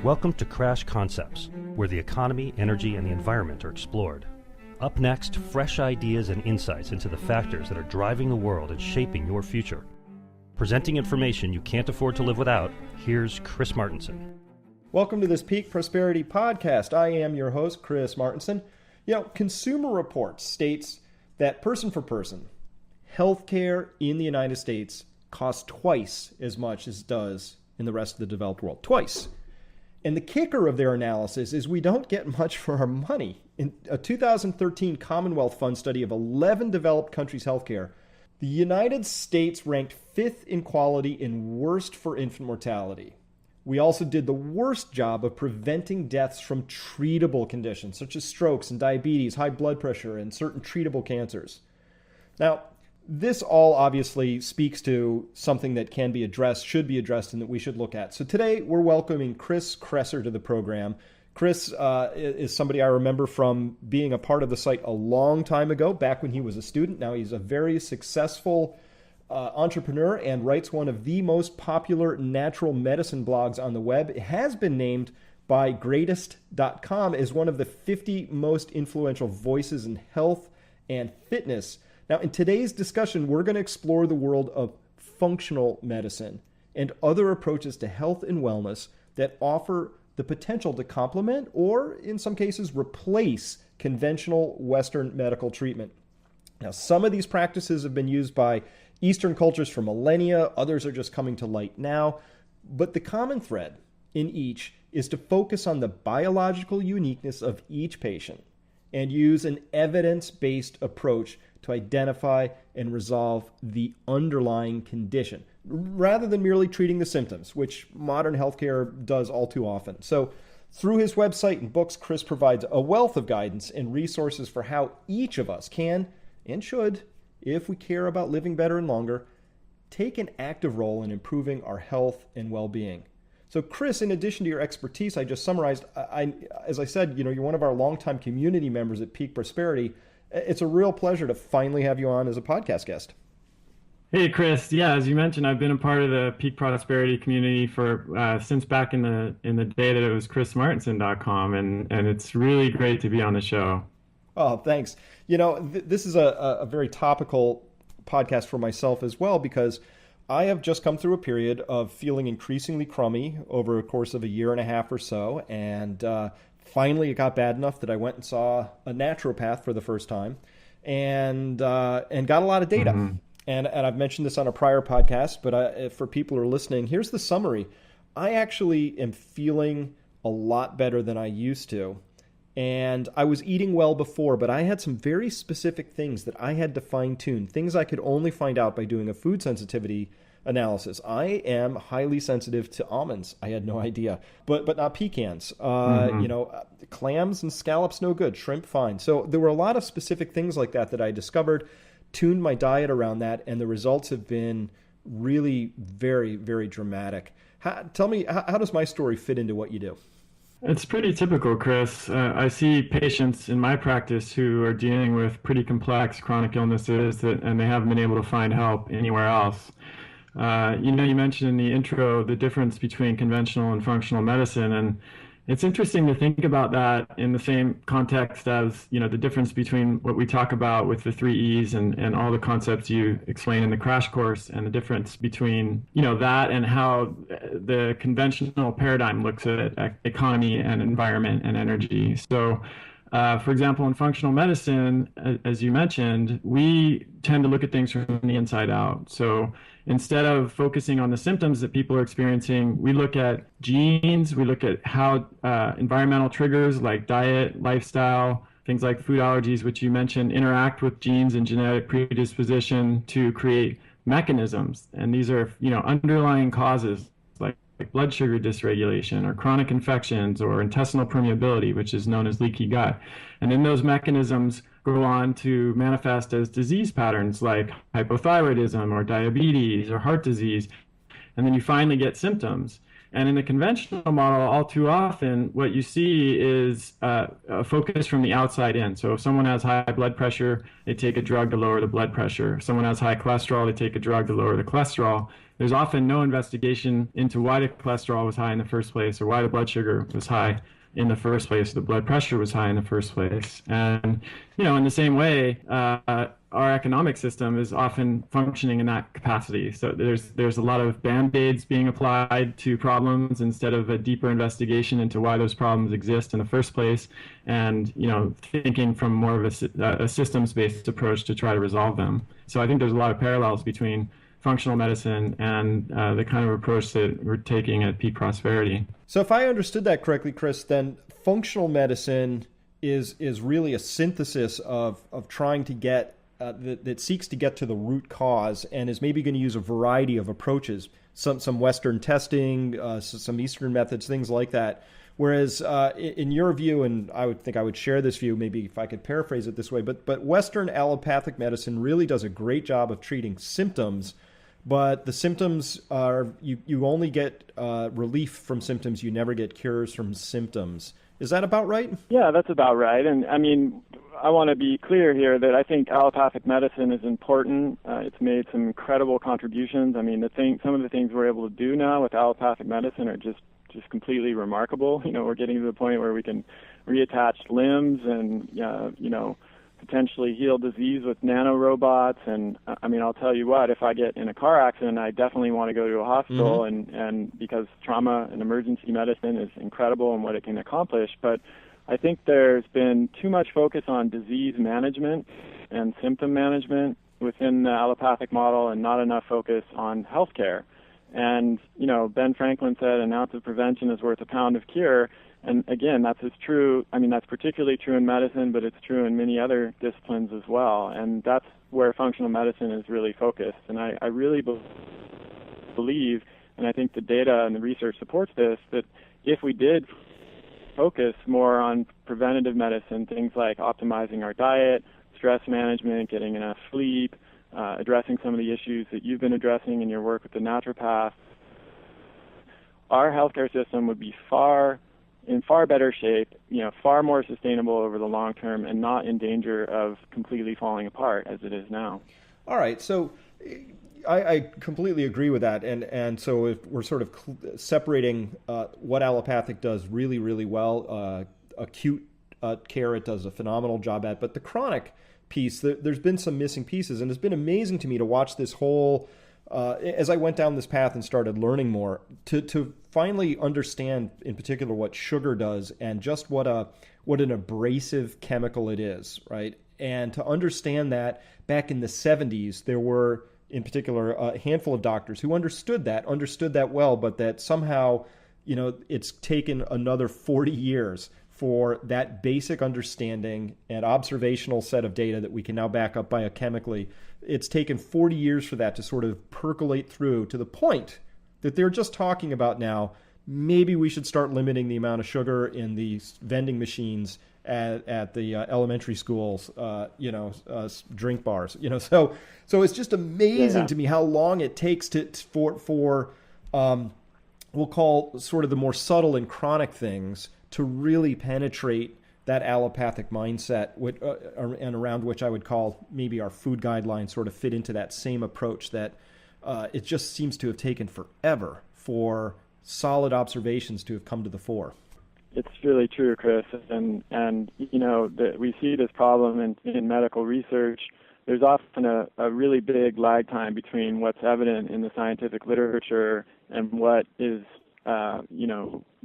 Welcome to Crash Concepts, where the economy, energy, and the environment are explored. Up next, fresh ideas and insights into the factors that are driving the world and shaping your future. Presenting information you can't afford to live without, here's Chris Martenson. Welcome to this Peak Prosperity podcast. I am your host, Chris Martenson. Consumer Reports states that person for person, healthcare in the United States costs twice as much as it does in the rest of the developed world. Twice. And the kicker of their analysis is we don't get much for our money. In a 2013 Commonwealth Fund study of 11 developed countries' healthcare, the United States ranked 5th in quality and worst for infant mortality. We also did the worst job of preventing deaths from treatable conditions, such as strokes and diabetes, high blood pressure, and certain treatable cancers. Now, this all obviously speaks to something that can be addressed, should be addressed, and that we should look at. So today, we're welcoming Chris Kresser to the program. Chris is somebody I remember from being a part of the site a long time ago, back when he was a student. Now he's a very successful entrepreneur and writes one of the most popular natural medicine blogs on the web. It has been named by Greatest.com as one of the 50 most influential voices in health and fitness. Now, in today's discussion, we're going to explore the world of functional medicine and other approaches to health and wellness that offer the potential to complement or, in some cases, replace conventional Western medical treatment. Now, some of these practices have been used by Eastern cultures for millennia. Others are just coming to light now. But the common thread in each is to focus on the biological uniqueness of each patient and use an evidence-based approach to identify and resolve the underlying condition, rather than merely treating the symptoms, which modern healthcare does all too often. So through his website and books, Chris provides a wealth of guidance and resources for how each of us can and should, if we care about living better and longer, take an active role in improving our health and well-being. So Chris, in addition to your expertise I just summarized, as I said, you're one of our longtime community members at Peak Prosperity. It's a real pleasure to finally have you on as a podcast guest. Hey, Chris. Yeah, as you mentioned, I've been a part of the Peak Prosperity community for since back in the day that it was chrismartenson.com, and it's really great to be on the show. Oh, thanks. This is a very topical podcast for myself as well, because I have just come through a period of feeling increasingly crummy over a course of a year and a half or so, and finally it got bad enough that I went and saw a naturopath for the first time and got a lot of data. Mm-hmm. And I've mentioned this on a prior podcast, but for people who are listening, here's the summary. I actually am feeling a lot better than I used to. And I was eating well before, but I had some very specific things that I had to fine-tune, things I could only find out by doing a food sensitivity analysis. I am highly sensitive to almonds. I had no idea, but not pecans. Clams and scallops, no good. Shrimp, fine. So there were a lot of specific things like that I discovered, tuned my diet around that, and the results have been really very, very dramatic. Tell me, how does my story fit into what you do? It's pretty typical, Chris. I see patients in my practice who are dealing with pretty complex chronic illnesses and they haven't been able to find help anywhere else. You mentioned in the intro the difference between conventional and functional medicine, and it's interesting to think about that in the same context as, the difference between what we talk about with the 3 E's and all the concepts you explain in the crash course, and the difference between, that and how the conventional paradigm looks at economy and environment and energy. So, for example, in functional medicine, as you mentioned, we tend to look at things from the inside out. So instead of focusing on the symptoms that people are experiencing, we look at genes, we look at how environmental triggers like diet, lifestyle, things like food allergies, which you mentioned, interact with genes and genetic predisposition to create mechanisms. And these are, underlying causes like blood sugar dysregulation or chronic infections or intestinal permeability, which is known as leaky gut. And then those mechanisms go on to manifest as disease patterns like hypothyroidism or diabetes or heart disease. And then you finally get symptoms. And in the conventional model, all too often, what you see is a focus from the outside in. So if someone has high blood pressure, they take a drug to lower the blood pressure. If someone has high cholesterol, they take a drug to lower the cholesterol. there's often no investigation into why the cholesterol was high in the first place, or why the blood sugar was high in the first place, the blood pressure was high in the first place. And, in the same way, our economic system is often functioning in that capacity. So there's a lot of band-aids being applied to problems instead of a deeper investigation into why those problems exist in the first place, and thinking from more of a systems-based approach to try to resolve them. So I think there's a lot of parallels between functional medicine and the kind of approach that we're taking at Peak Prosperity. So if I understood that correctly, Chris, then functional medicine is really a synthesis of trying to get that seeks to get to the root cause, and is maybe going to use a variety of approaches, some Western testing, some Eastern methods, things like that. Whereas in your view, and I would share this view, maybe if I could paraphrase it this way, but Western allopathic medicine really does a great job of treating symptoms, but the symptoms are, you only get relief from symptoms, you never get cures from symptoms. Is that about right? Yeah, that's about right. And I mean, I want to be clear here that I think allopathic medicine is important. It's made some incredible contributions. I mean, some of the things we're able to do now with allopathic medicine are just completely remarkable. We're getting to the point where we can reattach limbs and, potentially heal disease with nanorobots. And I mean, I'll tell you what, if I get in a car accident, I definitely want to go to a hospital, mm-hmm. and because trauma and emergency medicine is incredible in what it can accomplish. But I think there's been too much focus on disease management and symptom management within the allopathic model, and not enough focus on healthcare. And, Ben Franklin said an ounce of prevention is worth a pound of cure. And again, that's true. I mean, that's particularly true in medicine, but it's true in many other disciplines as well. And that's where functional medicine is really focused. And I really believe, and I think the data and the research supports this, that if we did focus more on preventative medicine, things like optimizing our diet, stress management, getting enough sleep, addressing some of the issues that you've been addressing in your work with the naturopath, our healthcare system would be in far better shape, far more sustainable over the long term, and not in danger of completely falling apart as it is now. All right, so I completely agree with that, and so if we're sort of separating what allopathic does really, really well, acute care it does a phenomenal job at, but the chronic piece, there's been some missing pieces, and it's been amazing to me to watch this whole, as I went down this path and started learning more, to finally understand in particular what sugar does, and just what an abrasive chemical it is, right? And to understand that back in the 70s, there were, in particular, a handful of doctors who understood that well, but that somehow, it's taken another 40 years for that basic understanding and observational set of data that we can now back up biochemically. It's taken 40 years for that to sort of percolate through to the point that they're just talking about now, maybe we should start limiting the amount of sugar in the vending machines at the elementary schools, drink bars, so it's just amazing to me how long it takes for we'll call sort of the more subtle and chronic things to really penetrate that allopathic mindset, and around which I would call maybe our food guidelines sort of fit into that same approach, that it just seems to have taken forever for solid observations to have come to the fore. It's really true, Chris, and we see this problem in medical research. There's often a really big lag time between what's evident in the scientific literature and what is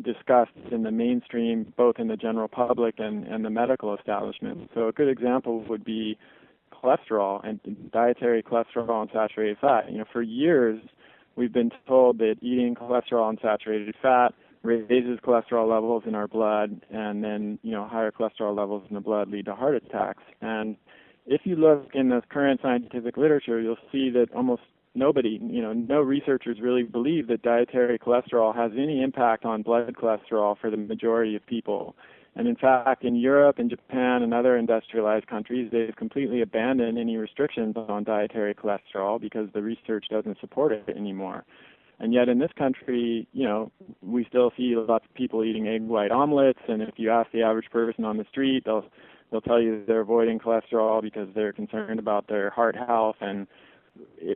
discussed in the mainstream, both in the general public and the medical establishment. So a good example would be cholesterol and dietary cholesterol and saturated fat. For years, we've been told that eating cholesterol and saturated fat raises cholesterol levels in our blood, and then, higher cholesterol levels in the blood lead to heart attacks. And if you look in the current scientific literature, you'll see that almost nobody, no researchers really believe that dietary cholesterol has any impact on blood cholesterol for the majority of people. And in fact, in Europe and Japan and other industrialized countries, they've completely abandoned any restrictions on dietary cholesterol because the research doesn't support it anymore. And yet in this country, we still see lots of people eating egg white omelets, and if you ask the average person on the street, they'll tell you they're avoiding cholesterol because they're concerned about their heart health. And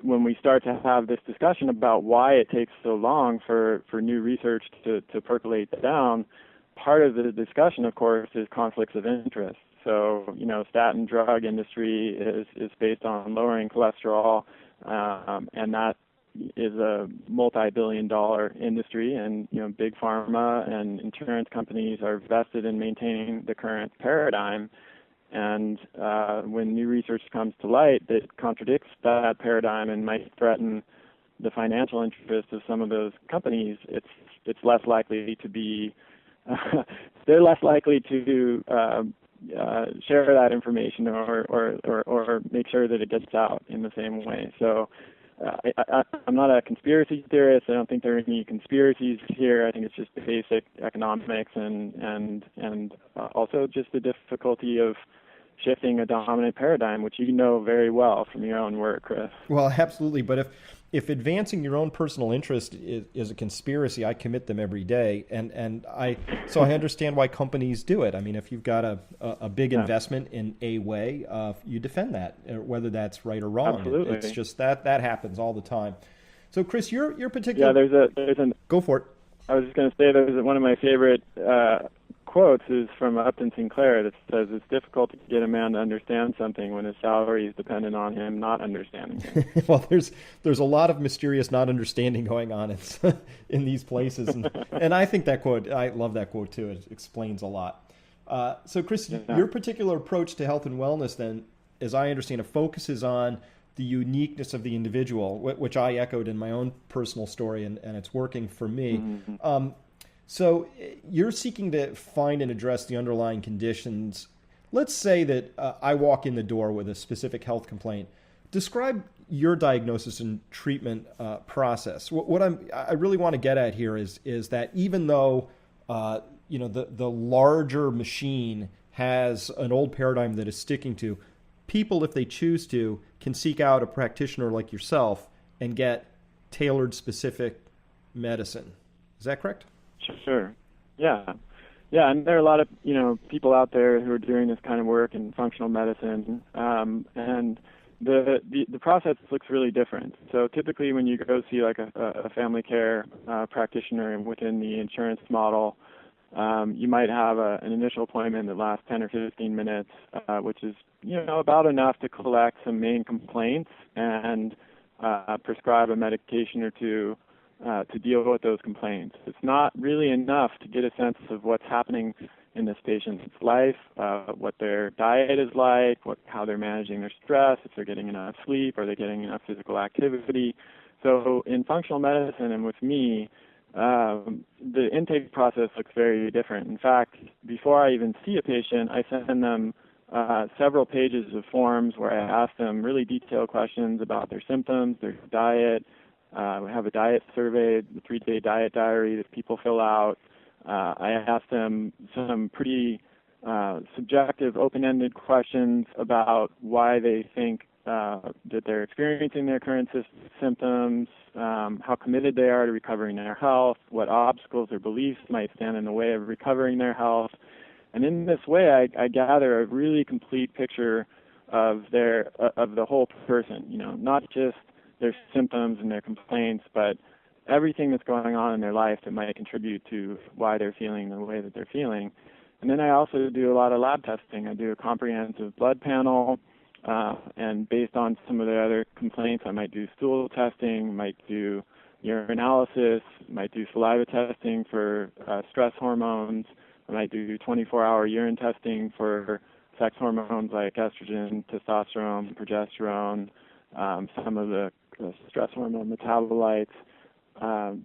when we start to have this discussion about why it takes so long for new research to percolate down, part of the discussion, of course, is conflicts of interest. So, statin drug industry is based on lowering cholesterol, and that is a multi-billion-dollar industry, and big pharma and insurance companies are vested in maintaining the current paradigm. And when new research comes to light that contradicts that paradigm and might threaten the financial interests of some of those companies, it's less likely to be they're less likely to share that information or make sure that it gets out in the same way. So I'm not a conspiracy theorist. I don't think there are any conspiracies here. I think it's just basic economics and also just the difficulty of shifting a dominant paradigm, which you know very well from your own work, Chris. Well, absolutely. But if advancing your own personal interest is a conspiracy, I commit them every day, and I understand why companies do it. I mean, if you've got a big investment in a way, you defend that, whether that's right or wrong. Absolutely. It's just that happens all the time. So, Chris, your particular go for it. I was just going to say there's one of my favorite quotes is from Upton Sinclair that says it's difficult to get a man to understand something when his salary is dependent on him not understanding it. Well, there's a lot of mysterious not understanding going on in these places, and I think that quote, I love that quote too. It explains a lot. So, Chris, your particular approach to health and wellness, then, as I understand it, focuses on the uniqueness of the individual, which I echoed in my own personal story, and it's working for me. Mm-hmm. So you're seeking to find and address the underlying conditions. Let's say that I walk in the door with a specific health complaint. Describe your diagnosis and treatment process. What I really want to get at here is that even though the larger machine has an old paradigm that is sticking to, people, if they choose to, can seek out a practitioner like yourself and get tailored, specific medicine. Is that correct? Sure. Yeah, and there are a lot of people out there who are doing this kind of work in functional medicine, and the process looks really different. So typically, when you go see like a family care practitioner within the insurance model, you might have an initial appointment that lasts 10 or 15 minutes, which is about enough to collect some main complaints and prescribe a medication or two to deal with those complaints. It's not really enough to get a sense of what's happening in this patient's life, what their diet is like, how they're managing their stress, if they're getting enough sleep, are they getting enough physical activity. So in functional medicine and with me, the intake process looks very different. In fact, before I even see a patient, I send them several pages of forms where I ask them really detailed questions about their symptoms, their diet. We have a diet survey, the 3-day diet diary that people fill out. I ask them some pretty subjective, open-ended questions about why they think that they're experiencing their current symptoms, how committed they are to recovering their health, what obstacles or beliefs might stand in the way of recovering their health. And in this way, I gather a really complete picture of the whole person, not just their symptoms and their complaints, but everything that's going on in their life that might contribute to why they're feeling the way that they're feeling. And then I also do a lot of lab testing. I do a comprehensive blood panel, and based on some of the other complaints, I might do stool testing, might do urinalysis, might do saliva testing for stress hormones. I might do 24-hour urine testing for sex hormones like estrogen, testosterone, progesterone, some of the stress hormone metabolites.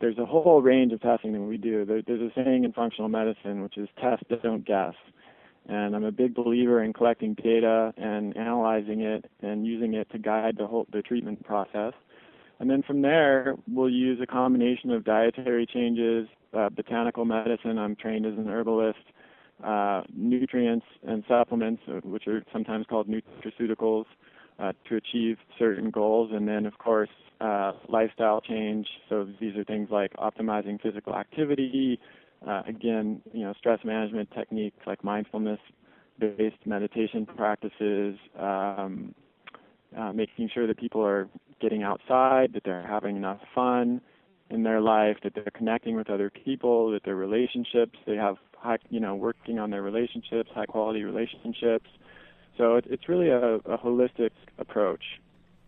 There's a whole range of testing that we do. There's a saying in functional medicine, which is test, don't guess. And I'm a big believer in collecting data and analyzing it and using it to guide the treatment process. And then from there, we'll use a combination of dietary changes, botanical medicine. I'm trained as an herbalist, nutrients and supplements, which are sometimes called nutraceuticals, to achieve certain goals. And then, of course, lifestyle change. So these are things like optimizing physical activity, again, stress management techniques like mindfulness-based meditation practices, making sure that people are getting outside, that they're having enough fun in their life, that they're connecting with other people, that their relationships, they have working on their relationships, high quality relationships. So it's really a holistic approach.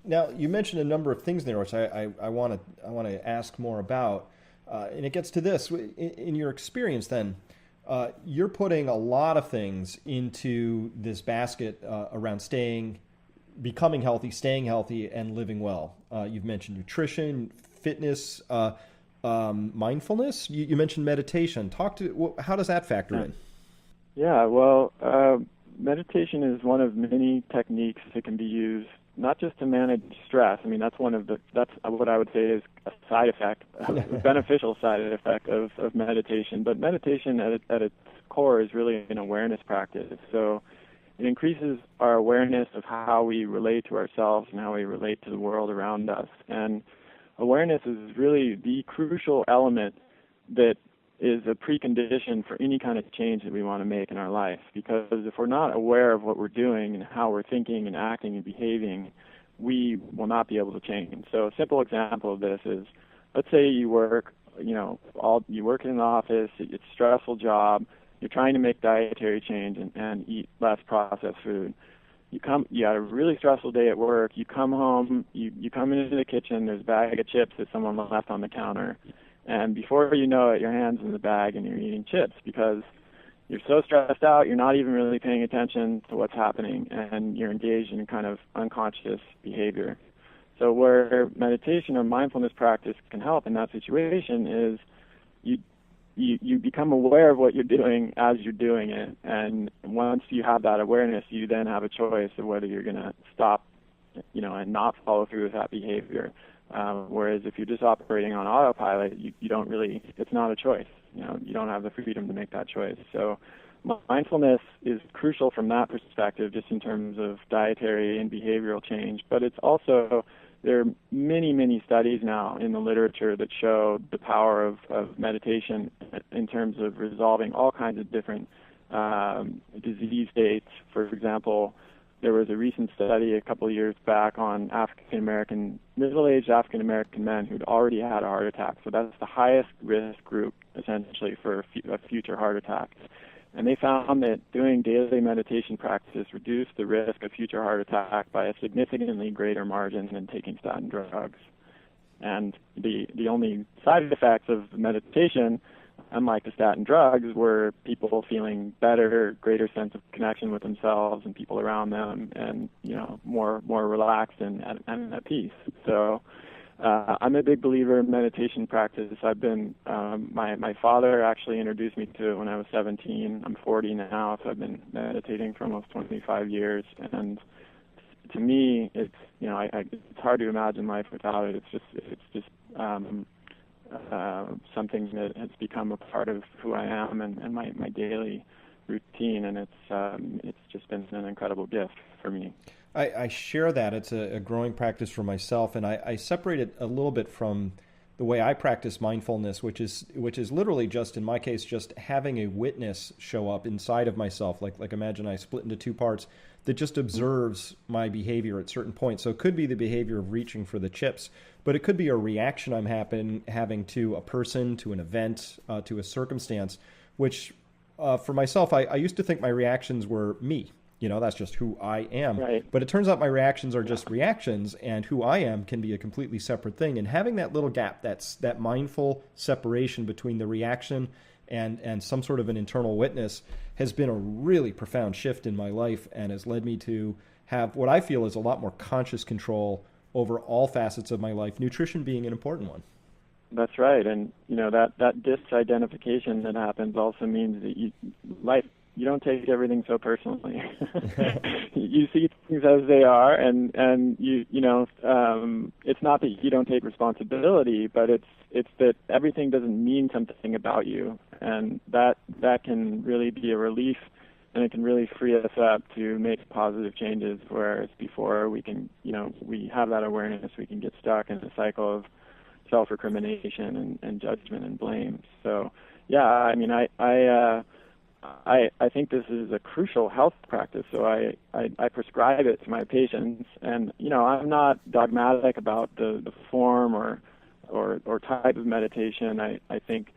Now, you mentioned a number of things there, which I want to ask more about, and it gets to this. In your experience, then, you're putting a lot of things into this basket around becoming healthy, staying healthy, and living well. You've mentioned nutrition, fitness, mindfulness. You mentioned meditation. How does that factor in? Yeah, well, meditation is one of many techniques that can be used not just to manage stress. I mean, that's what I would say is a side effect, a beneficial side effect of meditation. But meditation at its core is really an awareness practice. So it increases our awareness of how we relate to ourselves and how we relate to the world around us. And awareness is really the crucial element that is a precondition for any kind of change that we want to make in our life. Because if we're not aware of what we're doing and how we're thinking and acting and behaving, we will not be able to change. So a simple example of this is, let's say you work in an office, it's a stressful job, you're trying to make dietary change and eat less processed food. You had a really stressful day at work, you come home, you come into the kitchen, there's a bag of chips that someone left on the counter. And before you know it, your hand's in the bag and you're eating chips because you're so stressed out, you're not even really paying attention to what's happening, and you're engaged in kind of unconscious behavior. So where meditation or mindfulness practice can help in that situation is you become aware of what you're doing as you're doing it. And once you have that awareness, you then have a choice of whether you're going to stop, and not follow through with that behavior. Whereas if you're just operating on autopilot, you don't really, it's not a choice. You don't have the freedom to make that choice. So mindfulness is crucial from that perspective, just in terms of dietary and behavioral change. But it's also, there are many, many studies now in the literature that show the power of meditation in terms of resolving all kinds of different disease states. For example, there was a recent study a couple of years back on middle-aged African-American men who'd already had a heart attack. So that's the highest risk group, essentially, for a future heart attack. And they found that doing daily meditation practices reduced the risk of future heart attack by a significantly greater margin than taking statin drugs. And the only side effects of meditation, unlike the statin drugs, were people feeling better, greater sense of connection with themselves and people around them, and more relaxed and at peace. So I'm a big believer in meditation practice. I've been my father actually introduced me to it when I was 17. I'm 40 now, so I've been meditating for almost 25 years. And to me, it's it's hard to imagine life without it. It's just something that has become a part of who I am and my daily routine, and it's just been an incredible gift for me. I share that. It's a growing practice for myself, and I separate it a little bit from the way I practice mindfulness, which is literally just, in my case, just having a witness show up inside of myself. Like imagine I split into two parts that just observes my behavior at certain points. So it could be the behavior of reaching for the chips, but it could be a reaction I'm having to a person, to an event, to a circumstance, which for myself, I used to think my reactions were me. That's just who I am. Right. But it turns out my reactions are just reactions, and who I am can be a completely separate thing. And having that little gap, that mindful separation between the reaction and some sort of an internal witness, has been a really profound shift in my life, and has led me to have what I feel is a lot more conscious control over all facets of my life, nutrition being an important one. That's right. And that disidentification that happens also means that you don't take everything so personally. You see things as they are, and it's not that you don't take responsibility, but it's that everything doesn't mean something about you, and that can really be a relief, and it can really free us up to make positive changes. Whereas before we can, we have that awareness, we can get stuck in a cycle of self-recrimination and judgment and blame. So, yeah, I mean, I think this is a crucial health practice, so I prescribe it to my patients. And I'm not dogmatic about the form or type of meditation. I think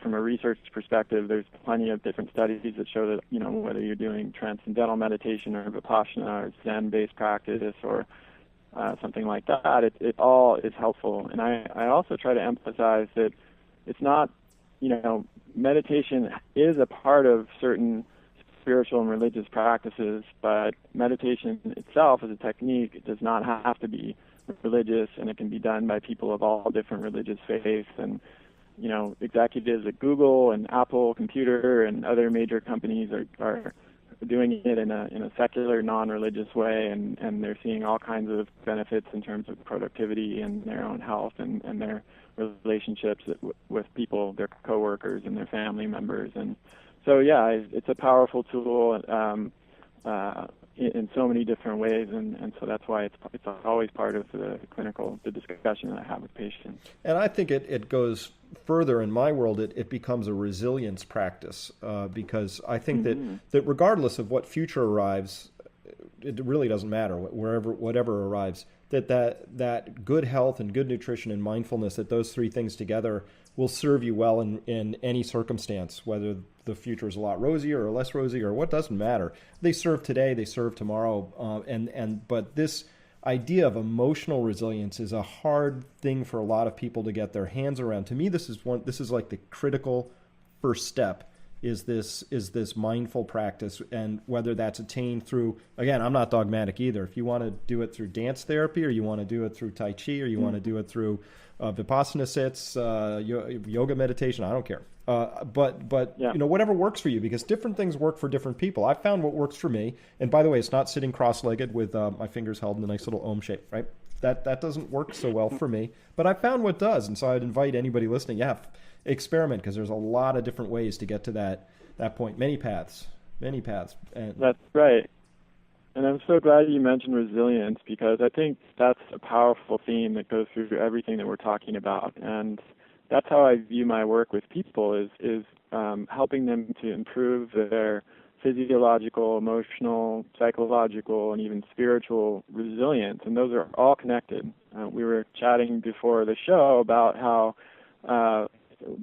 from a research perspective, there's plenty of different studies that show that whether you're doing transcendental meditation or vipassana or Zen-based practice or something like that, it all is helpful. And I also try to emphasize that it's not, meditation is a part of certain spiritual and religious practices, but meditation itself as a technique, it does not have to be religious, and it can be done by people of all different religious faiths. And executives at Google and Apple Computer and other major companies are doing it in a secular, non-religious way, and they're seeing all kinds of benefits in terms of productivity and their own health and their relationships with people, their coworkers and their family members. And so, it's a powerful tool in so many different ways, and so that's why it's always part of the discussion that I have with patients. And I think it goes further in my world. It becomes a resilience practice because I think that regardless of what future arrives, it really doesn't matter whatever arrives. That good health and good nutrition and mindfulness, that those three things together will serve you well in any circumstance, whether the future is a lot rosier or less rosy or what doesn't matter. They serve today, they serve tomorrow, but this idea of emotional resilience is a hard thing for a lot of people to get their hands around. To me, this is like the critical first step. Is this mindful practice, and whether that's attained through, again, I'm not dogmatic either. If you want to do it through dance therapy, or you want to do it through Tai Chi, or you want to do it through Vipassana sits, yoga meditation, I don't care. But whatever works for you, because different things work for different people. I found what works for me, and by the way, it's not sitting cross-legged with my fingers held in a nice little Om shape, right? That doesn't work so well for me, but I found what does, and so I'd invite anybody listening, experiment, because there's a lot of different ways to get to that point. Many paths. And that's right. And I'm so glad you mentioned resilience, because I think that's a powerful theme that goes through everything that we're talking about. And that's how I view my work with people is helping them to improve their physiological, emotional, psychological, and even spiritual resilience. And those are all connected. We were chatting before the show about how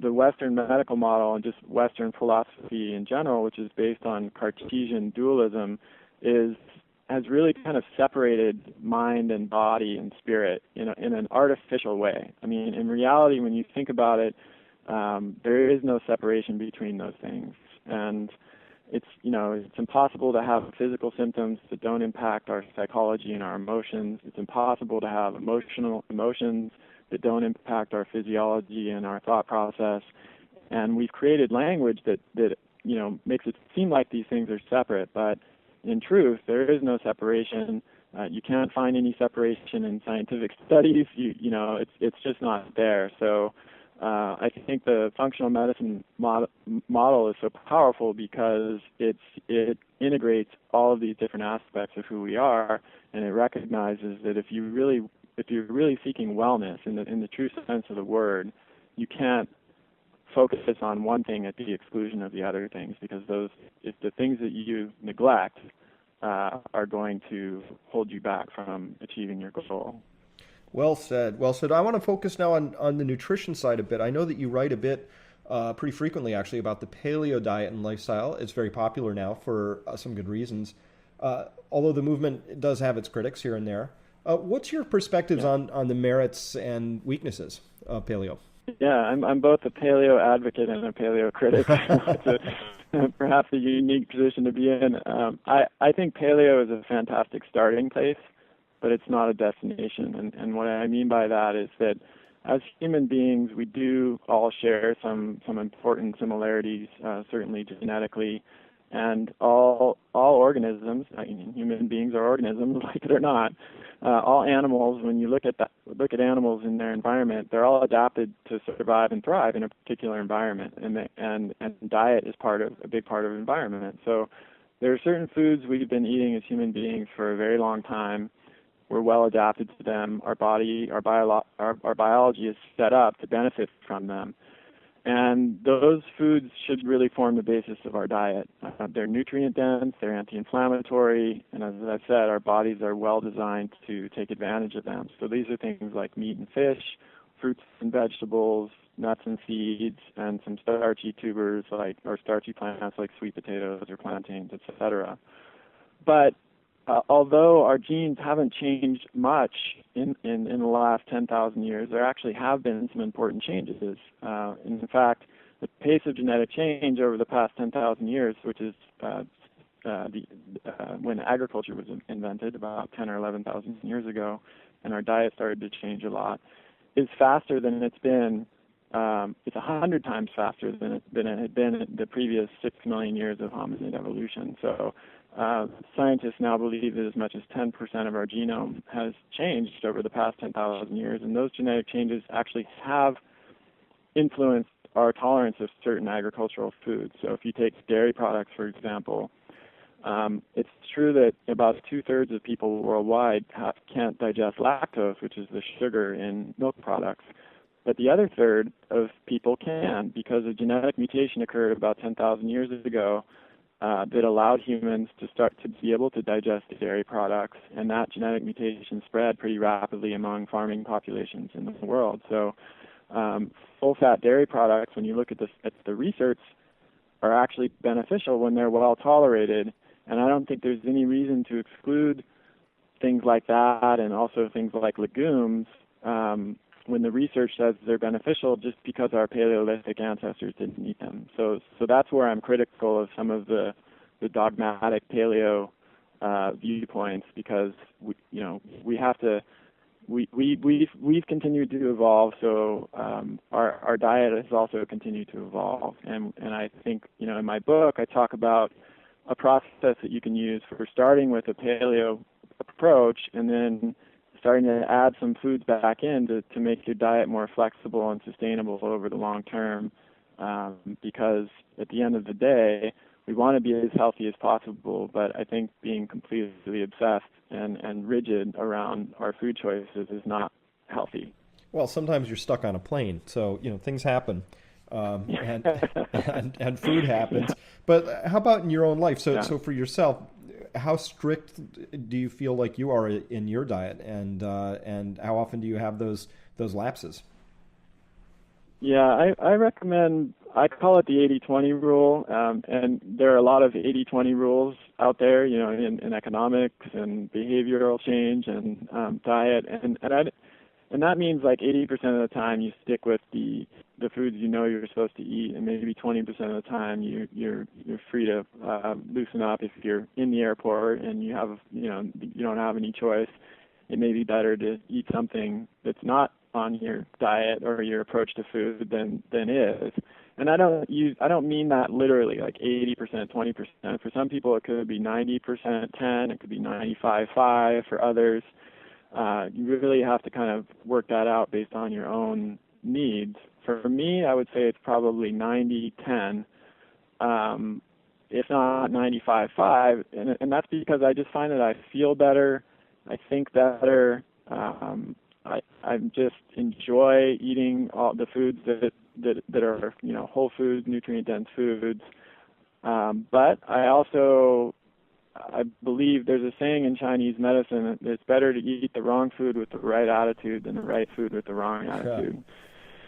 the Western medical model and just Western philosophy in general, which is based on Cartesian dualism, has really kind of separated mind and body and spirit in an artificial way. I mean, in reality, when you think about it, there is no separation between those things, and it's impossible to have physical symptoms that don't impact our psychology and our emotions. It's impossible to have emotions that don't impact our physiology and our thought process. And we've created language that makes it seem like these things are separate, but in truth, there is no separation. You can't find any separation in scientific studies. It's just not there. So I think the functional medicine model is so powerful because it integrates all of these different aspects of who we are, and it recognizes that if you're really seeking wellness in the true sense of the word, you can't focus on one thing at the exclusion of the other things, because if the things that you neglect are going to hold you back from achieving your goal. Well said. Well said. I want to focus now on the nutrition side a bit. I know that you write a bit, pretty frequently actually, about the Paleo diet and lifestyle. It's very popular now for some good reasons, although the movement does have its critics here and there. What's your perspectives on the merits and weaknesses of Paleo? Yeah, I'm both a Paleo advocate and a Paleo critic. It's perhaps a unique position to be in. I think Paleo is a fantastic starting place, but it's not a destination. And what I mean by that is that as human beings, we do all share some important similarities, certainly genetically. And all organisms, I mean, human beings are organisms, like it or not. All animals, when you look at animals in their environment, they're all adapted to survive and thrive in a particular environment, and diet is a big part of environment. So there are certain foods we've been eating as human beings for a very long time. We're well adapted to them. Our biology is set up to benefit from them. And those foods should really form the basis of our diet. They're nutrient dense, they're anti-inflammatory, and as I said, our bodies are well designed to take advantage of them. So these are things like meat and fish, fruits and vegetables, nuts and seeds, and some starchy tubers or starchy plants like sweet potatoes or plantains, etc. But although our genes haven't changed much in the last 10,000 years, there actually have been some important changes. In fact, the pace of genetic change over the past 10,000 years, which is when agriculture was invented about 10 or 11,000 years ago, and our diet started to change a lot, is faster than it's been. It's 100 times faster than it had been in the previous 6 million years of hominid evolution. So scientists now believe that as much as 10% of our genome has changed over the past 10,000 years, and those genetic changes actually have influenced our tolerance of certain agricultural foods. So if you take dairy products, for example, it's true that about 2/3 of people worldwide can't digest lactose, which is the sugar in milk products. But the other third of people can, because a genetic mutation occurred about 10,000 years ago that allowed humans to start to be able to digest dairy products, and that genetic mutation spread pretty rapidly among farming populations in the world. So full-fat dairy products, when you look at the research, are actually beneficial when they're well tolerated, and I don't think there's any reason to exclude things like that and also things like legumes when the research says they're beneficial just because our Paleolithic ancestors didn't eat them. So that's where I'm critical of some of the dogmatic paleo viewpoints, because we've continued to evolve, so our diet has also continued to evolve. And I think, in my book I talk about a process that you can use for starting with a paleo approach and then starting to add some foods back in to make your diet more flexible and sustainable over the long term, because at the end of the day, we want to be as healthy as possible, but I think being completely obsessed and rigid around our food choices is not healthy. Well, sometimes you're stuck on a plane, so things happen, and food happens. Yeah. But how about in your own life? So for yourself, how strict do you feel like you are in your diet, and how often do you have those lapses? Yeah, I recommend, I call it the 80-20 rule, and there are a lot of 80-20 rules out there, in economics and behavioral change and diet, and that means like 80% of the time you stick with the foods you're supposed to eat, and maybe 20% of the time you're free to loosen up if you're in the airport and you have you don't have any choice. It may be better to eat something that's not on your diet or your approach to food than is. And I don't mean that literally, like 80%, 20%. For some people it could be 90%, 10, it could be 95/5 for others. You really have to kind of work that out based on your own needs. For me, I would say it's probably 90/10, if not 95/5, and that's because I just find that I feel better, I think better, I just enjoy eating all the foods that are whole foods, nutrient dense foods, but I believe there's a saying in Chinese medicine that it's better to eat the wrong food with the right attitude than the right food with the wrong attitude.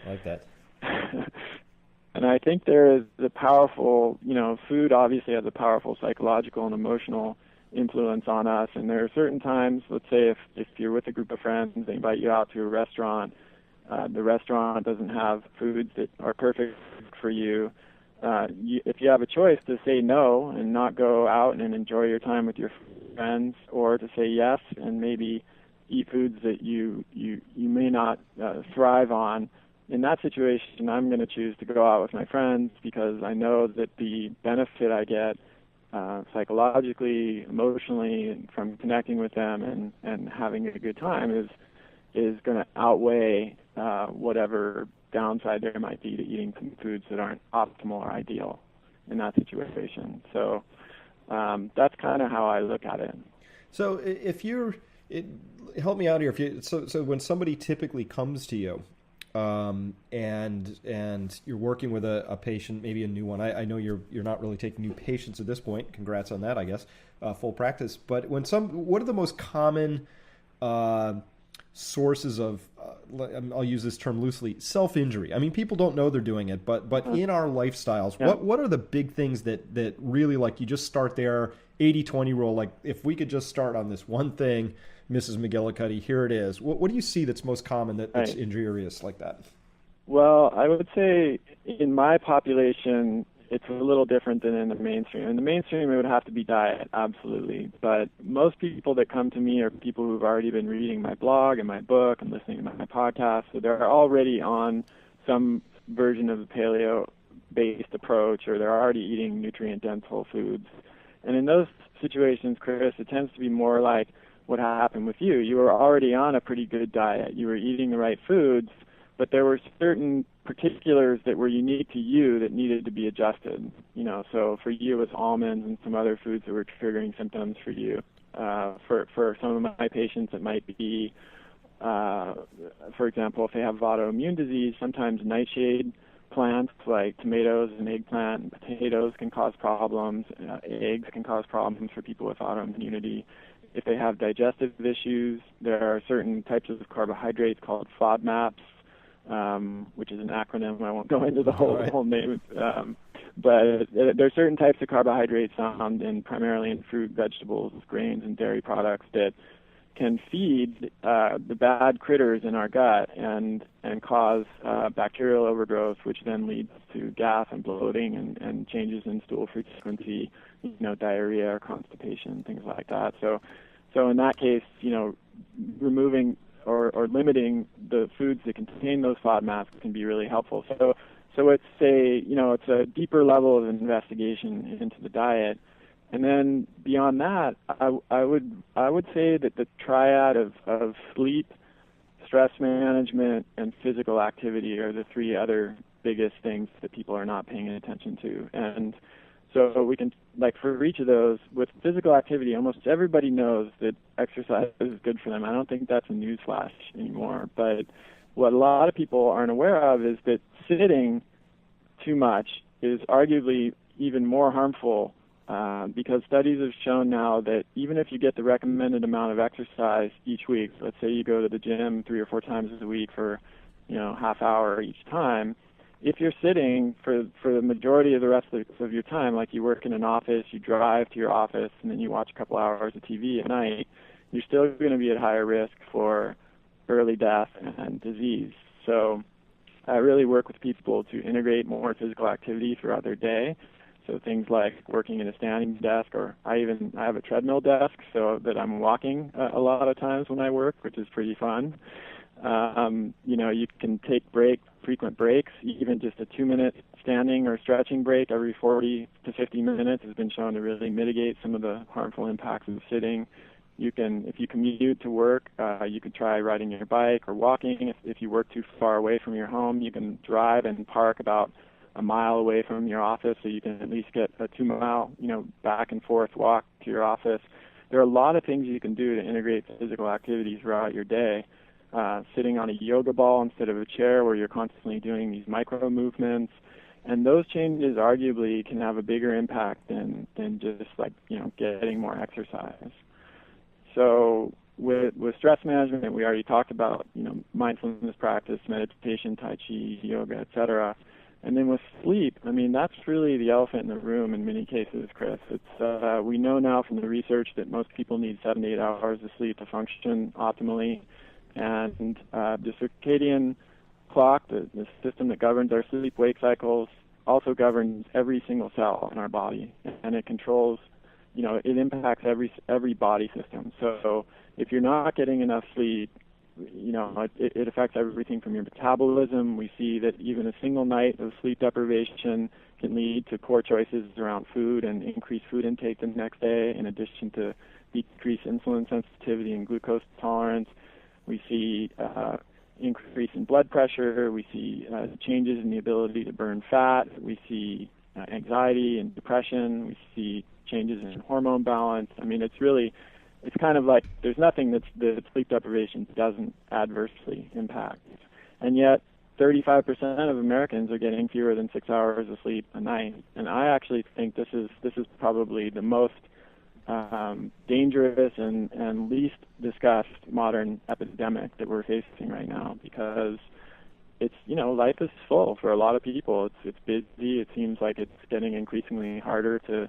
I like that. And I think there is a powerful, food obviously has a powerful psychological and emotional influence on us. And there are certain times, let's say if you're with a group of friends, they invite you out to a restaurant, the restaurant doesn't have foods that are perfect for you. If you have a choice to say no and not go out and enjoy your time with your friends, or to say yes and maybe eat foods that you may not thrive on, in that situation, I'm going to choose to go out with my friends because I know that the benefit I get psychologically, emotionally, from connecting with them and having a good time is going to outweigh whatever downside there might be to eating some foods that aren't optimal or ideal in that situation. So that's kind of how I look at it. So help me out here. So when somebody typically comes to you and you're working with a patient, maybe a new one. I know you're not really taking new patients at this point. Congrats on that, I guess, full practice. But what are the most common sources of, I'll use this term loosely, self-injury? I mean, people don't know they're doing it, but in our lifestyles, what are the big things that really, like, you just start there, 80-20 rule, like, if we could just start on this one thing, Mrs. McGillicuddy, here it is. What do you see that's most common that's injurious like that? Well, I would say in my population, it's a little different than in the mainstream. In the mainstream, it would have to be diet, absolutely. But most people that come to me are people who've already been reading my blog and my book and listening to my podcast. So they're already on some version of the paleo-based approach, or they're already eating nutrient-dense whole foods. And in those situations, Chris, it tends to be more like what happened with you. You were already on a pretty good diet. You were eating the right foods, but there were certain particulars that were unique to you that needed to be adjusted. So for you, it was almonds and some other foods that were triggering symptoms for you. For some of my patients, it might be, for example, if they have autoimmune disease, sometimes nightshade plants like tomatoes and eggplant and potatoes can cause problems. Eggs can cause problems for people with autoimmunity. If they have digestive issues, there are certain types of carbohydrates called FODMAPs, which is an acronym. I won't go into the whole name. But there are certain types of carbohydrates found primarily in fruit, vegetables, grains, and dairy products that can feed the bad critters in our gut and cause bacterial overgrowth, which then leads to gas and bloating and changes in stool frequency, diarrhea or constipation, things like that. So in that case, removing or limiting the foods that contain those FODMAPs can be really helpful. So it's a deeper level of investigation into the diet. And then beyond that, I would say that the triad of sleep, stress management, and physical activity are the three other biggest things that people are not paying attention to. And so we can, for each of those, with physical activity, almost everybody knows that exercise is good for them. I don't think that's a newsflash anymore. But what a lot of people aren't aware of is that sitting too much is arguably even more harmful, because studies have shown now that even if you get the recommended amount of exercise each week, let's say you go to the gym 3 or 4 times a week for half hour each time, if you're sitting for the majority of the rest of your time, like you work in an office, you drive to your office, and then you watch a couple hours of TV at night, you're still going to be at higher risk for early death and disease. So I really work with people to integrate more physical activity throughout their day. So things like working at a standing desk, or I have a treadmill desk so that I'm walking a lot of times when I work, which is pretty fun. You can take frequent breaks, even just a 2-minute standing or stretching break every 40 to 50 minutes has been shown to really mitigate some of the harmful impacts of sitting. If you commute to work, you could try riding your bike or walking. If you work too far away from your home, you can drive and park about a mile away from your office, so you can at least get a 2-mile, back and forth walk to your office. There are a lot of things you can do to integrate physical activity throughout your day. Sitting on a yoga ball instead of a chair, where you're constantly doing these micro movements, and those changes arguably can have a bigger impact than just getting more exercise. So with stress management, we already talked about mindfulness practice, meditation, tai chi, yoga, etc. And then with sleep, that's really the elephant in the room in many cases, Chris. It's we know now from the research that most people need 7 to 8 hours of sleep to function optimally. And the circadian clock, the system that governs our sleep-wake cycles, also governs every single cell in our body, and it controls, it impacts every body system. So if you're not getting enough sleep, it affects everything from your metabolism. We see that even a single night of sleep deprivation can lead to poor choices around food and increased food intake the next day, in addition to decreased insulin sensitivity and glucose tolerance. We see increase in blood pressure. We see changes in the ability to burn fat. We see anxiety and depression. We see changes in hormone balance. It's kind of like there's nothing that sleep deprivation doesn't adversely impact. And yet, 35% of Americans are getting fewer than 6 hours of sleep a night, and I actually think this is probably the most dangerous and least discussed modern epidemic that we're facing right now, because it's, life is full for a lot of people. It's busy. It seems like it's getting increasingly harder to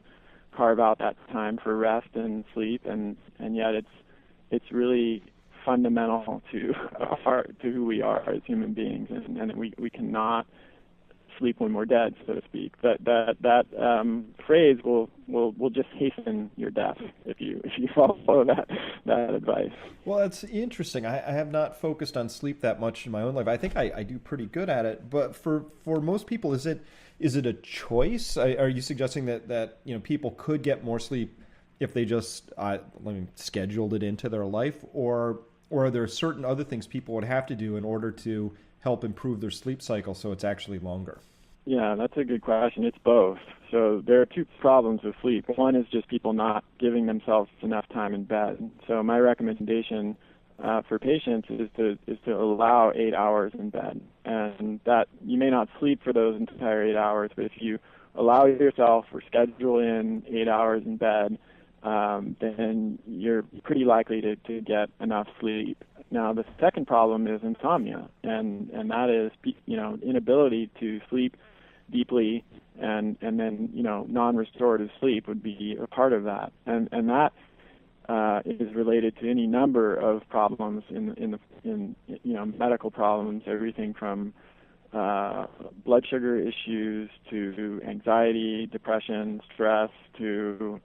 carve out that time for rest and sleep, and yet it's really fundamental to who we are as human beings, and we cannot sleep when we're dead, so to speak. That phrase will just hasten your death if you follow that advice. Well, that's interesting. I have not focused on sleep that much in my own life. I think I do pretty good at it, but for most people, is it a choice? Are you suggesting that people could get more sleep if they just scheduled it into their life, or are there certain other things people would have to do in order to help improve their sleep cycle so it's actually longer? Yeah, that's a good question. It's both. So there are two problems with sleep. One is just people not giving themselves enough time in bed. So my recommendation for patients is to allow 8 hours in bed, and that you may not sleep for those entire 8 hours, but if you allow yourself or schedule in 8 hours in bed, then you're pretty likely to get enough sleep. Now, the second problem is insomnia, and that is inability to sleep deeply, and then non-restorative sleep would be a part of that, and that is related to any number of problems in medical problems, everything from blood sugar issues to anxiety, depression, stress, to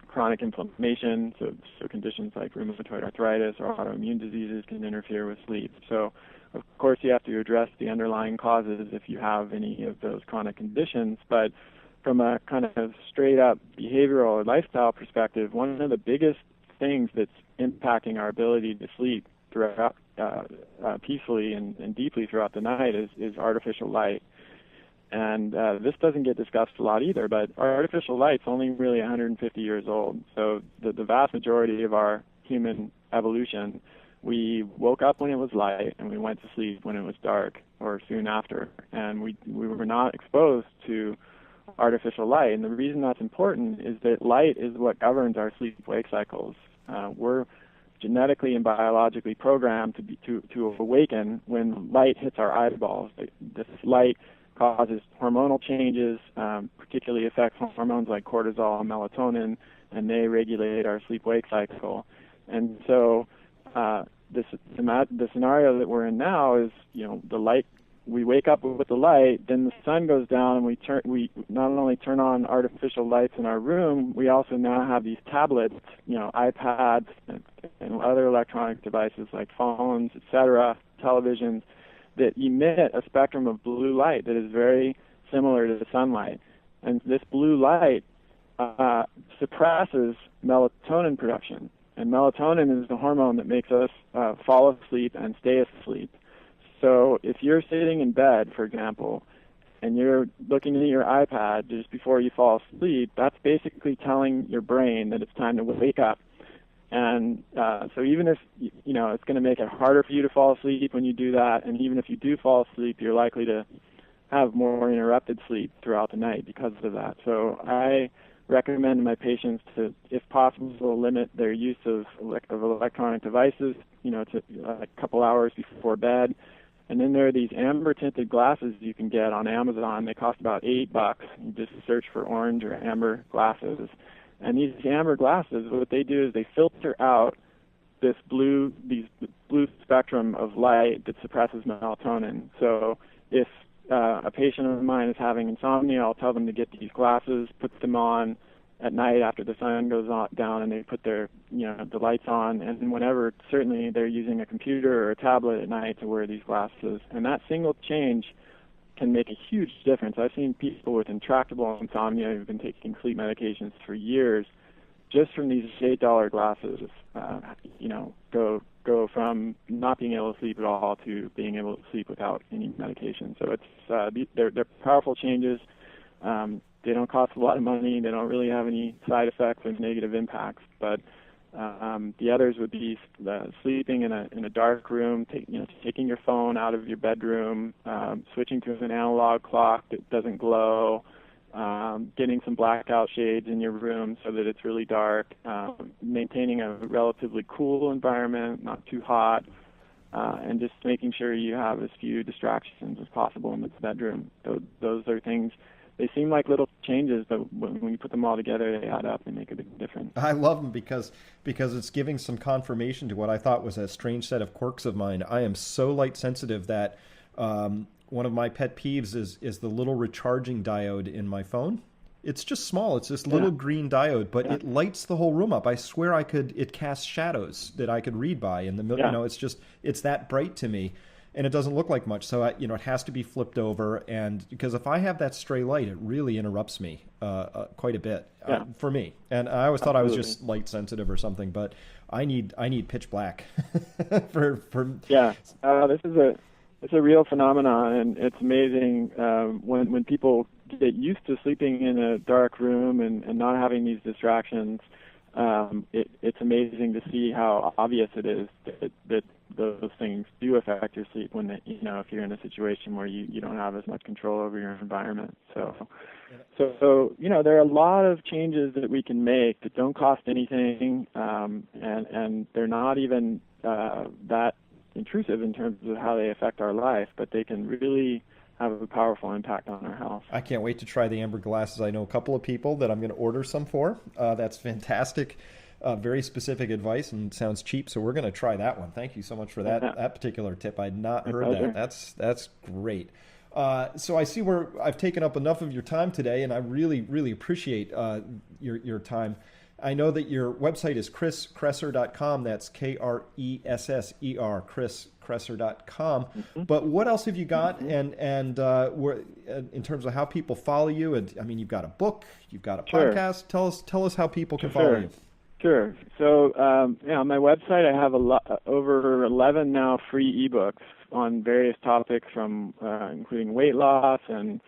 chronic inflammation. So conditions like rheumatoid arthritis or autoimmune diseases can interfere with sleep. So, of course, you have to address the underlying causes if you have any of those chronic conditions. But from a kind of straight-up behavioral or lifestyle perspective, one of the biggest things that's impacting our ability to sleep throughout peacefully and deeply throughout the night is artificial light. And this doesn't get discussed a lot either, but artificial light's only really 150 years old. So the vast majority of our human evolution, we woke up when it was light and we went to sleep when it was dark or soon after. And we were not exposed to artificial light. And the reason that's important is that light is what governs our sleep-wake cycles. We're genetically and biologically programmed to awaken when light hits our eyeballs. This light causes hormonal changes, particularly affects hormones like cortisol and melatonin, and they regulate our sleep-wake cycle. And so the scenario that we're in now is, the light, we wake up with the light, then the sun goes down, and we not only turn on artificial lights in our room, we also now have these tablets, iPads and other electronic devices like phones, etc., televisions, that emit a spectrum of blue light that is very similar to the sunlight. And this blue light suppresses melatonin production. And melatonin is the hormone that makes us fall asleep and stay asleep. So if you're sitting in bed, for example, and you're looking at your iPad just before you fall asleep, that's basically telling your brain that it's time to wake up. And so even if, it's going to make it harder for you to fall asleep when you do that, and even if you do fall asleep, you're likely to have more interrupted sleep throughout the night because of that. So I recommend to my patients to, if possible, limit their use of electronic devices, to a couple hours before bed. And then there are these amber-tinted glasses you can get on Amazon. They cost about $8. You just search for orange or amber glasses. And these amber glasses, what they do is they filter out these blue spectrum of light that suppresses melatonin. So if a patient of mine is having insomnia, I'll tell them to get these glasses, put them on at night after the sun goes down, and they put their, the lights on. And whenever, certainly, they're using a computer or a tablet at night to wear these glasses. And that single change can make a huge difference. I've seen people with intractable insomnia who've been taking sleep medications for years, just from these $8 glasses, go from not being able to sleep at all to being able to sleep without any medication. So it's they're powerful changes. They don't cost a lot of money. They don't really have any side effects or negative impacts, but The others would be sleeping in a dark room, taking your phone out of your bedroom, switching to an analog clock that doesn't glow, getting some blackout shades in your room so that it's really dark, maintaining a relatively cool environment, not too hot, and just making sure you have as few distractions as possible in the bedroom. Those are things. They seem like little changes, but when you put them all together, they add up and make a big difference. I love them because it's giving some confirmation to what I thought was a strange set of quirks of mine. I am so light sensitive that one of my pet peeves is the little recharging diode in my phone. It's just small. It's this little green diode, but it lights the whole room up. I swear it casts shadows that I could read by in the middle. It's that bright to me. And it doesn't look like much, so it has to be flipped over. And because if I have that stray light, it really interrupts me quite a bit for me. And I always thought I was just light sensitive or something, but I need pitch black for. It's a real phenomenon, and it's amazing when people get used to sleeping in a dark room and not having these distractions. It's amazing to see how obvious it is that those things do affect your sleep when if you're in a situation where you don't have as much control over your environment. So there are a lot of changes that we can make that don't cost anything, and they're not even that intrusive in terms of how they affect our life, but they can really have a powerful impact on our health. I can't wait to try the amber glasses. I know a couple of people that I'm going to order some for. That's fantastic. Very specific advice and sounds cheap, so we're going to try that one. Thank you so much for that particular tip. I'd not heard that. That's great. So I see where I've taken up enough of your time today, and I really, really appreciate your time. I know that your website is chriskresser.com. That's Kresser, chriskresser.com. Mm-hmm. But what else have you got? And in terms of how people follow you, and I mean, you've got a book, you've got a podcast. Tell us how people can follow you. Sure. So, on my website, I have over 11 now free ebooks on various topics, from including weight loss and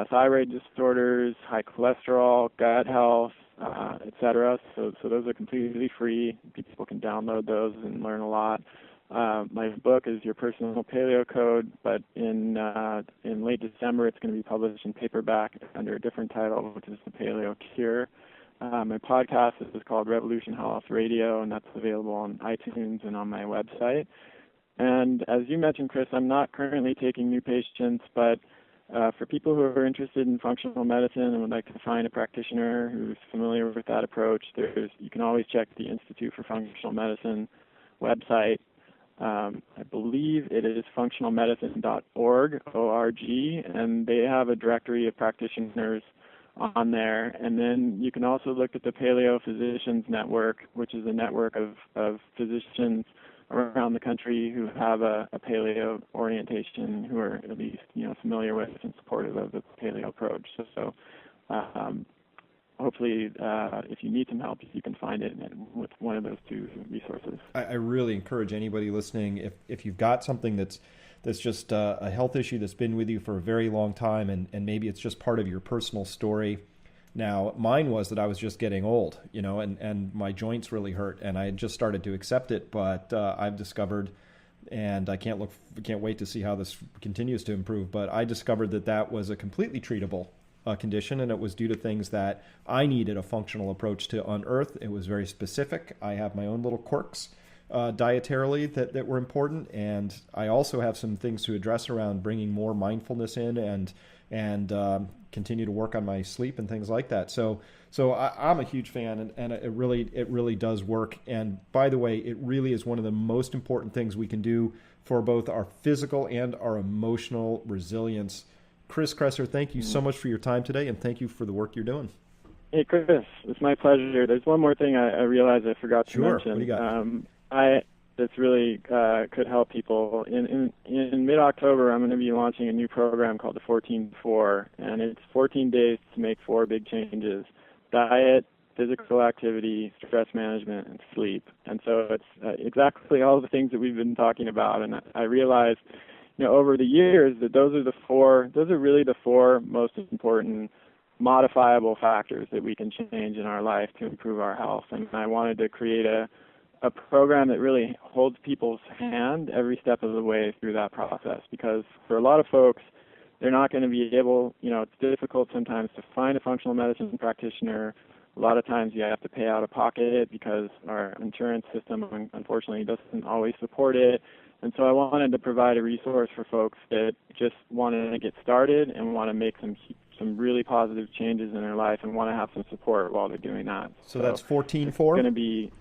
thyroid disorders, high cholesterol, gut health, etc. So those are completely free. People can download those and learn a lot. My book is Your Personal Paleo Code, but in late December, it's going to be published in paperback under a different title, which is The Paleo Cure. My podcast is called Revolution Health Radio, and that's available on iTunes and on my website. And as you mentioned, Chris, I'm not currently taking new patients, but for people who are interested in functional medicine and would like to find a practitioner who's familiar with that approach, you can always check the Institute for Functional Medicine website. I believe it is functionalmedicine.org, O-R-G, and they have a directory of practitioners on there. And then you can also look at the Paleo Physicians Network, which is a network of physicians around the country who have a paleo orientation, who are at least familiar with and supportive of the paleo approach. So hopefully, if you need some help, you can find it with one of those two resources. I really encourage anybody listening, if you've got something that's just a health issue that's been with you for a very long time, and maybe it's just part of your personal story. Now, mine was that I was just getting old, and my joints really hurt, and I had just started to accept it, but I've discovered, and I can't wait to see how this continues to improve, but I discovered that was a completely treatable condition, and it was due to things that I needed a functional approach to unearth. It was very specific. I have my own little quirks dietarily that were important, and I also have some things to address around bringing more mindfulness in and continue to work on my sleep and things like that. So I'm a huge fan, and it really does work. And by the way, it really is one of the most important things we can do for both our physical and our emotional resilience. Chris Kresser, thank you so much for your time today, and thank you for the work you're doing. Hey, Chris, it's my pleasure. There's one more thing I realized I forgot to mention. What do you got? That's really could help people. In mid-October, I'm going to be launching a new program called the 14-4, and it's 14 days to make 4 big changes: diet, physical activity, stress management, and sleep. And so it's exactly all the things that we've been talking about. And I realized, over the years, that those are really the 4 most important modifiable factors that we can change in our life to improve our health. And I wanted to create a program that really holds people's hand every step of the way through that process, because for a lot of folks, they're not going to be able, it's difficult sometimes to find a functional medicine practitioner. A lot of times you have to pay out of pocket because our insurance system, unfortunately, doesn't always support it. And so I wanted to provide a resource for folks that just wanted to get started and want to make some really positive changes in their life and want to have some support while they're doing that. So that's 14.4? It's going to be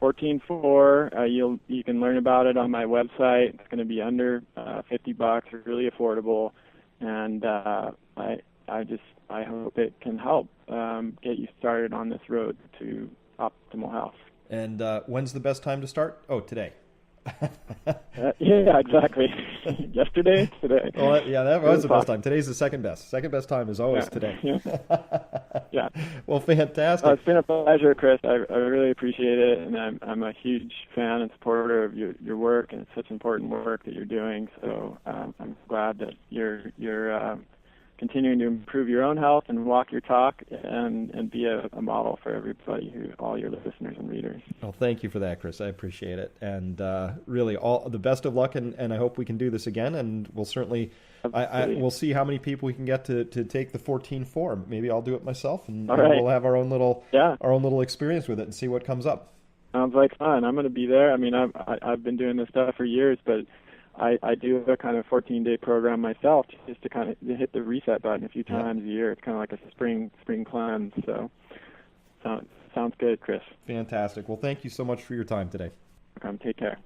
14.4. You can learn about it on my website. It's going to be under $50, really affordable, and I hope it can help get you started on this road to optimal health. And when's the best time to start? Oh, today. Yeah, exactly. Yesterday, today. Well, yeah, that was the best time. Today's the second best. Second best time is always today. Yeah. Well, fantastic. It's been a pleasure, Chris. I really appreciate it, and I'm a huge fan and supporter of your work, and it's such important work that you're doing. So I'm glad that you're continuing to improve your own health and walk your talk and be a model for everybody, all your listeners and readers. Well, thank you for that, Chris. I appreciate it. And really, all the best of luck, and I hope we can do this again. And we'll certainly, we'll see how many people we can get to take the 14.4. Maybe I'll do it myself, and we'll have our own little experience with it and see what comes up. Sounds like fun. I'm going to be there. I mean, I've been doing this stuff for years, but I do a kind of 14-day program myself just to kind of hit the reset button a few times a year. It's kind of like a spring cleanse. So sounds good, Chris. Fantastic. Well, thank you so much for your time today. Take care.